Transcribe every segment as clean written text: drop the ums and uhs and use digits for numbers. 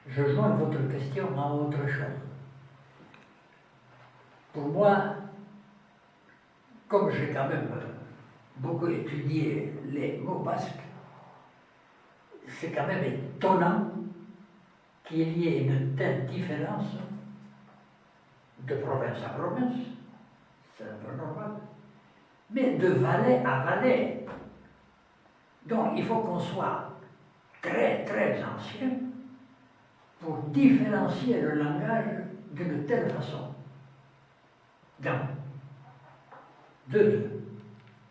Je joins votre question à autre chose. Pour moi, comme j'ai quand même beaucoup étudié les mots basques, c'est quand même étonnant qu'il y ait une telle différence de province à province, c'est un peu normal, mais de vallée à vallée. Donc il faut qu'on soit très très ancien pour différencier le langage d'une telle façon. Donc,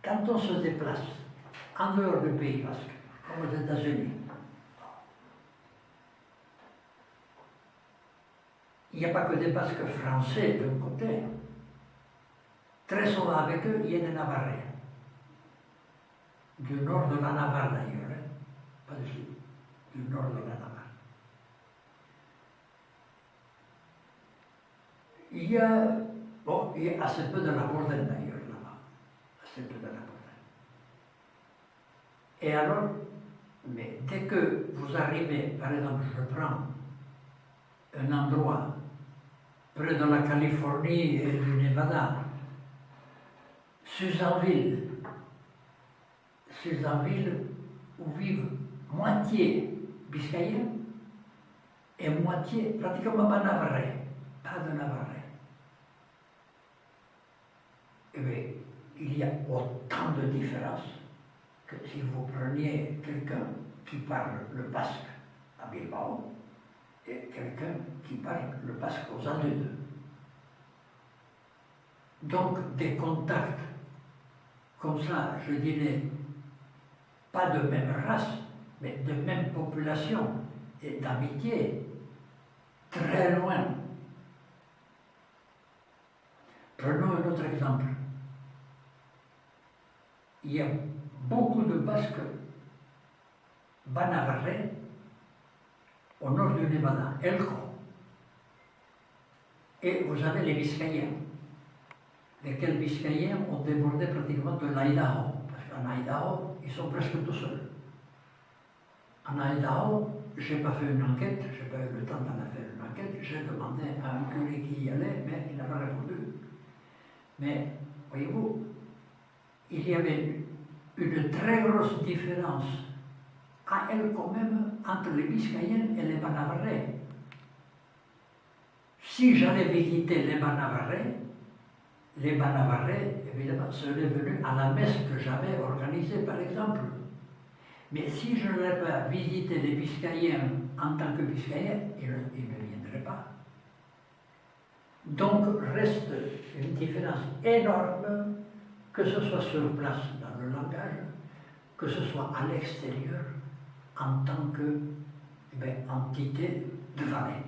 quand on se déplace en dehors du Pays basque, comme aux États-Unis, il n'y a pas que des Basques français d'un côté. Très souvent avec eux, il y a des Navarrais. Du nord de la Navarre d'ailleurs, hein, pas du sud, du nord de la Navarre. Il y a assez peu de la Bourdaine d'ailleurs là-bas. Assez peu de la Bourdaine. Et alors, mais dès que vous arrivez, par exemple, je prends un endroit près de la Californie et du Nevada, Susanville, où vivent moitié biscayens et moitié pratiquement navarrais, pas de navarrais. Eh bien, il y a autant de différences que si vous preniez quelqu'un qui parle le basque à Bilbao et quelqu'un qui parle le basque aux Andes. Donc, des contacts comme ça, je dirais, pas de même race, mais de même population et d'amitié, très loin. Prenons un autre exemple. Il y a beaucoup de Basques banavarrais au nord du Nevada, Elko. Et vous avez les Biscayens, lesquels Biscayens ont débordé pratiquement de l'Idaho, parce qu'en Idaho, ils sont presque tout seuls. En Idaho, je n'ai pas fait une enquête, je n'ai pas eu le temps d'en faire une enquête, j'ai demandé à un curé qui y allait, mais il n'a pas répondu. Mais, voyez-vous, il y avait une très grosse différence à elle quand même entre les Biscayens et les Banavarrais. Si j'allais visiter les Banavarrais, évidemment, seraient venus à la messe que j'avais organisée, par exemple. Mais si je n'allais pas visiter les Biscayens en tant que Biscayens, ils ne viendraient pas. Donc reste une différence énorme, que ce soit sur place dans le langage, que ce soit à l'extérieur, en tant que entité de vallée.